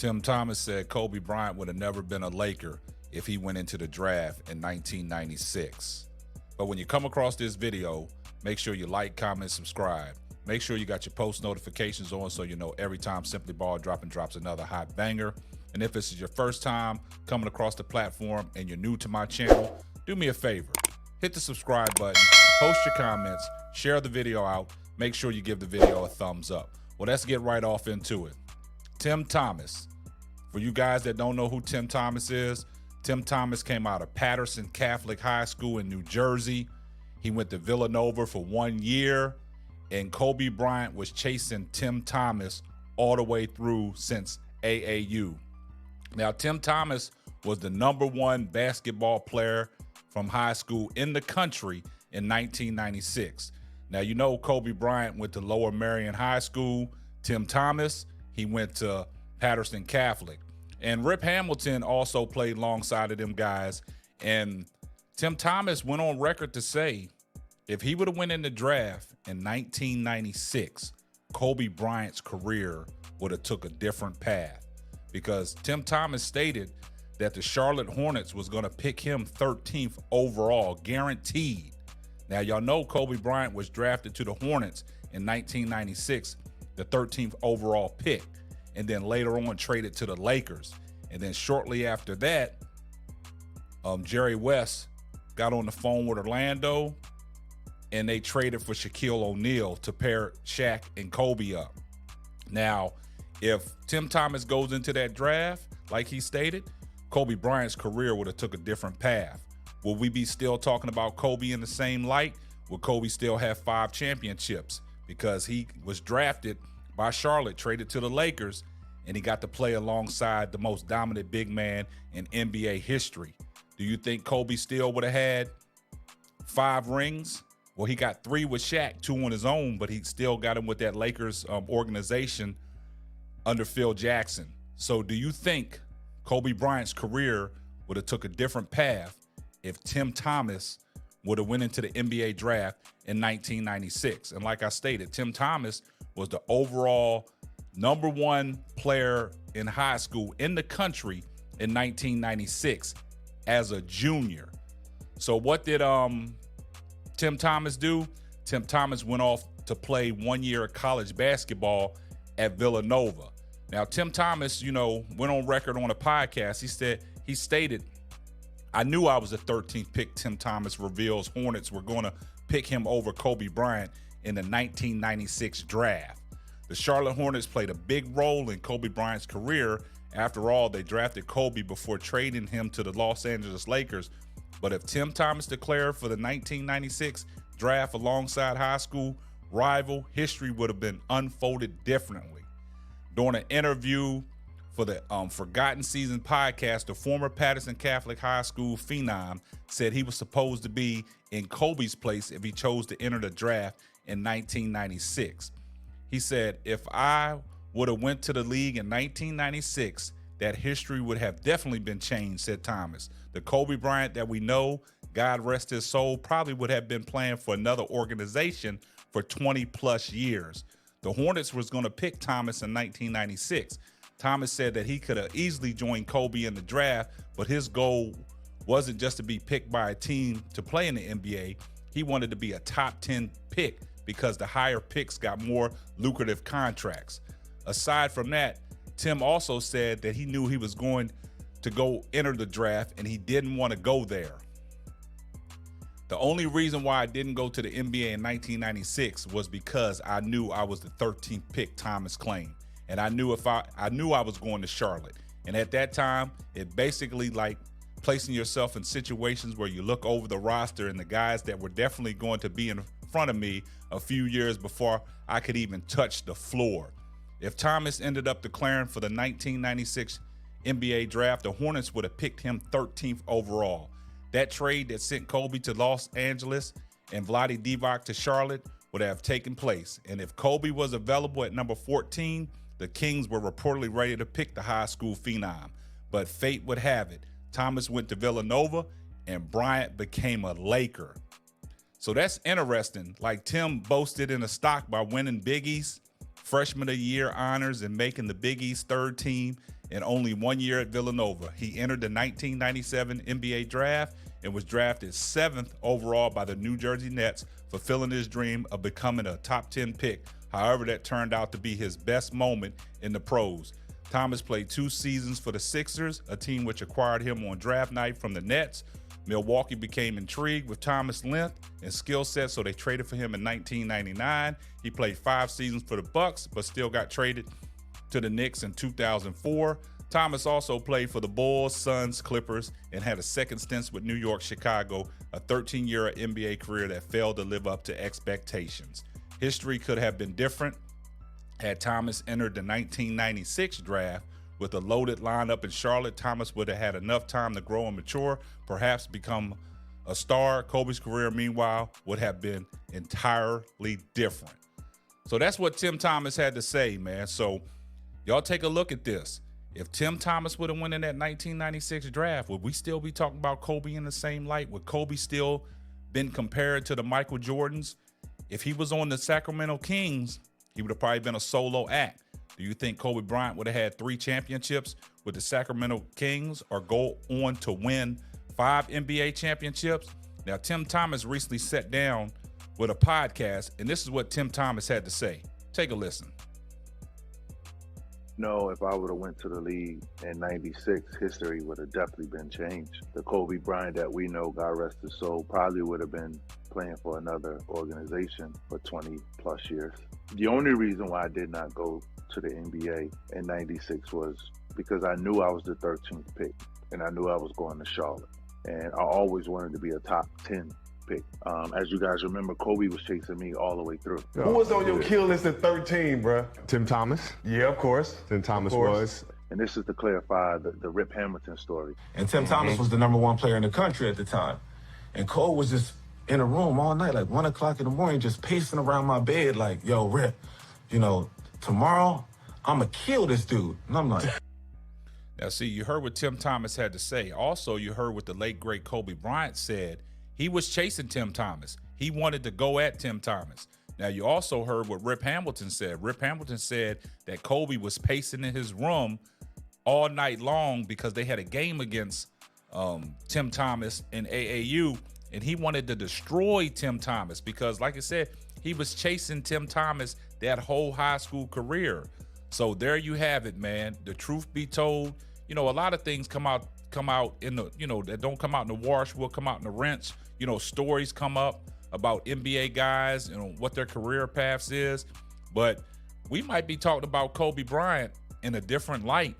Tim Thomas said Kobe Bryant would have never been a Laker if he went into the draft in 1996. But when you come across this video, make sure you like, comment, subscribe. Make sure you got your post notifications on so you know every time Simply Ball drops another hot banger. And if this is your first time coming across the platform and you're new to my channel, do me a favor. Hit the subscribe button, post your comments, share the video out, make sure you give the video a thumbs up. Well, let's get right off into it. Tim Thomas. For you guys that don't know who Tim Thomas is, Tim Thomas came out of Patterson Catholic High School in New Jersey. He went to Villanova for 1 year, and Kobe Bryant was chasing Tim Thomas all the way through since AAU. Now, Tim Thomas was the #1 basketball player from high school in the country in 1996. Now, you know Kobe Bryant went to Lower Merion High School. Tim Thomas, he went to Patterson Catholic. And Rip Hamilton also played alongside of them guys. And Tim Thomas went on record to say, if he would have went in the draft in 1996, Kobe Bryant's career would have took a different path. Because Tim Thomas stated that the Charlotte Hornets was going to pick him 13th overall, guaranteed. Now, y'all know Kobe Bryant was drafted to the Hornets in 1996, the 13th overall pick, and then later on traded to the Lakers. And then shortly after that, Jerry West got on the phone with Orlando, and they traded for Shaquille O'Neal to pair Shaq and Kobe up. Now, if Tim Thomas goes into that draft, like he stated, Kobe Bryant's career would have took a different path. Will we be still talking about Kobe in the same light? Will Kobe still have 5 championships? Because he was drafted by Charlotte, traded to the Lakers, and he got to play alongside the most dominant big man in NBA history. Do you think Kobe still would have had 5 rings? Well, he got 3 with Shaq, 2 on his own, but he still got him with that Lakers organization under Phil Jackson. So do you think Kobe Bryant's career would have took a different path if Tim Thomas would have went into the NBA draft in 1996? And like I stated, Tim Thomas was the overall #1 player in high school in the country in 1996 as a junior. So what did Tim Thomas do? Tim Thomas went off to play 1 year of college basketball at Villanova. Now, Tim Thomas, went on record on a podcast. He stated, I knew I was the 13th pick. Tim Thomas reveals Hornets were going to pick him over Kobe Bryant in the 1996 draft. The Charlotte Hornets played a big role in Kobe Bryant's career. After all, they drafted Kobe before trading him to the Los Angeles Lakers. But if Tim Thomas declared for the 1996 draft alongside high school rival, history would have been unfolded differently. During an interview for the Forgotten Season podcast, the former Patterson Catholic High School phenom said he was supposed to be in Kobe's place if he chose to enter the draft in 1996. He said, if I would have went to the league in 1996, that history would have definitely been changed, said Thomas. The Kobe Bryant that we know, God rest his soul, probably would have been playing for another organization for 20 plus years. The Hornets was going to pick Thomas in 1996. Thomas said that he could have easily joined Kobe in the draft, but his goal wasn't just to be picked by a team to play in the NBA. He wanted to be a top 10 pick because the higher picks got more lucrative contracts. Aside from that, Tim also said that he knew he was going to go enter the draft and he didn't want to go there. The only reason why I didn't go to the NBA in 1996 was because I knew I was the 13th pick, Thomas claimed. And I knew I knew I was going to Charlotte. And at that time, it basically like placing yourself in situations where you look over the roster and the guys that were definitely going to be in front of me a few years before I could even touch the floor. If Thomas ended up declaring for the 1996 NBA draft, the Hornets would have picked him 13th overall. That trade that sent Kobe to Los Angeles and Vlade Divac to Charlotte would have taken place. And if Kobe was available at number 14, the Kings were reportedly ready to pick the high school phenom. But fate would have it. Thomas went to Villanova and Bryant became a Laker. So that's interesting. Like Tim boasted in a stock by winning Big East Freshman of the Year honors and making the Big East third team in only 1 year at Villanova. He entered the 1997 NBA draft and was drafted 7th overall by the New Jersey Nets, fulfilling his dream of becoming a top 10 pick. However, that turned out to be his best moment in the pros. Thomas played 2 seasons for the Sixers, a team which acquired him on draft night from the Nets. Milwaukee became intrigued with Thomas' length and skill set, so they traded for him in 1999. He played 5 seasons for the Bucks, but still got traded to the Knicks in 2004. Thomas also played for the Bulls, Suns, Clippers, and had a second stint with New York, Chicago, a 13-year NBA career that failed to live up to expectations. History could have been different had Thomas entered the 1996 draft. With a loaded lineup in Charlotte, Thomas would have had enough time to grow and mature, perhaps become a star. Kobe's career, meanwhile, would have been entirely different. So that's what Tim Thomas had to say, man. So y'all take a look at this. If Tim Thomas would have won in that 1996 draft, would we still be talking about Kobe in the same light? Would Kobe still been compared to the Michael Jordans? If he was on the Sacramento Kings, he would have probably been a solo act. Do you think Kobe Bryant would have had 3 championships with the Sacramento Kings or go on to win 5 NBA championships? Now, Tim Thomas recently sat down with a podcast, and this is what Tim Thomas had to say. Take a listen. No, if I would have went to the league in 96, history would have definitely been changed. The Kobe Bryant that we know, God rest his soul, probably would have been playing for another organization for 20 plus years. The only reason why I did not go to the NBA in 96 was because I knew I was the 13th pick and I knew I was going to Charlotte. And I always wanted to be a top 10 pick. As you guys remember, Kobe was chasing me all the way through. Who was on your kill list at 13, bro? Tim Thomas. Yeah, of course. Tim Thomas was. And this is to clarify the Rip Hamilton story. And Tim Thomas was the #1 player in the country at the time. And Cole was just in a room all night, like 1 o'clock in the morning, just pacing around my bed like, yo, Rip, you know, tomorrow I'm going to kill this dude. And I'm like... Now, see, you heard what Tim Thomas had to say. Also, you heard what the late, great Kobe Bryant said. He was chasing Tim Thomas. He wanted to go at Tim Thomas. Now, you also heard what Rip Hamilton said. Rip Hamilton said that Kobe was pacing in his room all night long because they had a game against Tim Thomas in AAU, and he wanted to destroy Tim Thomas because, like I said, he was chasing Tim Thomas that whole high school career. So there you have it, man. The truth be told, you know, a lot of things come out in the, you know, that don't come out in the wash will come out in the rinse. You know, stories come up about NBA guys and, you know, what their career paths is. But we might be talking about Kobe Bryant in a different light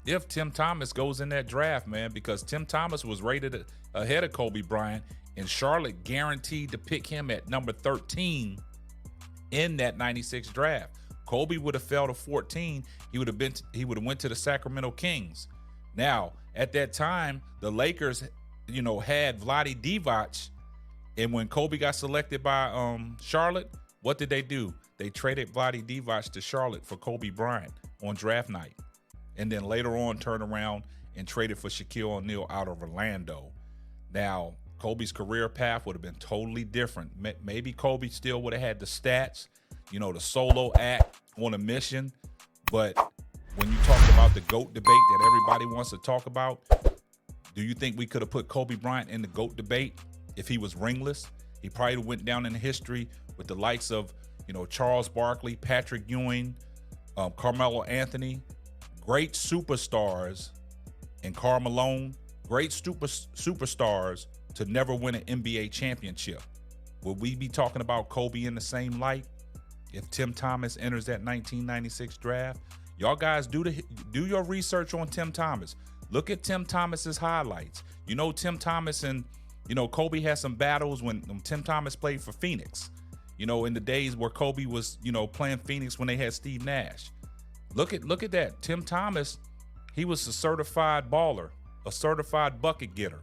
if Tim Thomas goes in that draft, man, because Tim Thomas was rated ahead of Kobe Bryant, and Charlotte guaranteed to pick him at number 13 in that 96 draft. Kobe would have fell to 14. He would have went to the Sacramento Kings. Now, at that time, the Lakers, you know, had Vlade Divac, and when Kobe got selected by Charlotte, what did they do? They traded Vlade Divac to Charlotte for Kobe Bryant on draft night, and then later on turned around and traded for Shaquille O'Neal out of Orlando. Now, Kobe's career path would have been totally different. Maybe Kobe still would have had the stats, you know, the solo act on a mission. But when you talk about the GOAT debate that everybody wants to talk about, do you think we could have put Kobe Bryant in the GOAT debate if he was ringless? He probably went down in history with the likes of, you know, Charles Barkley, Patrick Ewing, Carmelo Anthony, great superstars, and Karl Malone, great superstars to never win an NBA championship. Would we be talking about Kobe in the same light if Tim Thomas enters that 1996 draft? Y'all guys do your research on Tim Thomas. Look at Tim Thomas's highlights. You know, Tim Thomas and, you know, Kobe had some battles when Tim Thomas played for Phoenix. You know, in the days where Kobe was, you know, playing Phoenix when they had Steve Nash. Look at that. Tim Thomas, he was a certified baller, a certified bucket getter.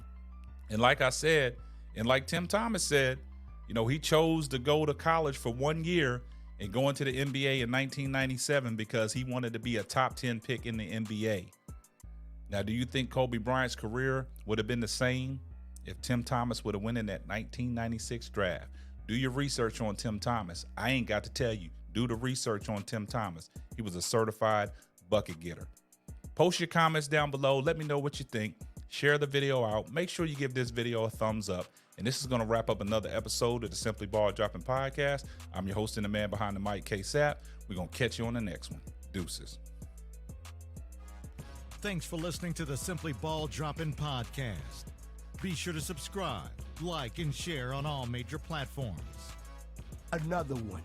And like I said, and like Tim Thomas said, you know, he chose to go to college for 1 year and go into the NBA in 1997 because he wanted to be a top 10 pick in the NBA. Now, do you think Kobe Bryant's career would have been the same if Tim Thomas would have won in that 1996 draft? Do your research on Tim Thomas. I ain't got to tell you. Do the research on Tim Thomas. He was a certified bucket getter. Post your comments down below. Let me know what you think. Share the video out. Make sure you give this video a thumbs up. And this is going to wrap up another episode of the Simply Ball Dropping Podcast. I'm your host and the man behind the mic, K-Sap. We're going to catch you on the next one. Deuces. Thanks for listening to the Simply Ball Dropping Podcast. Be sure to subscribe, like, and share on all major platforms. Another one.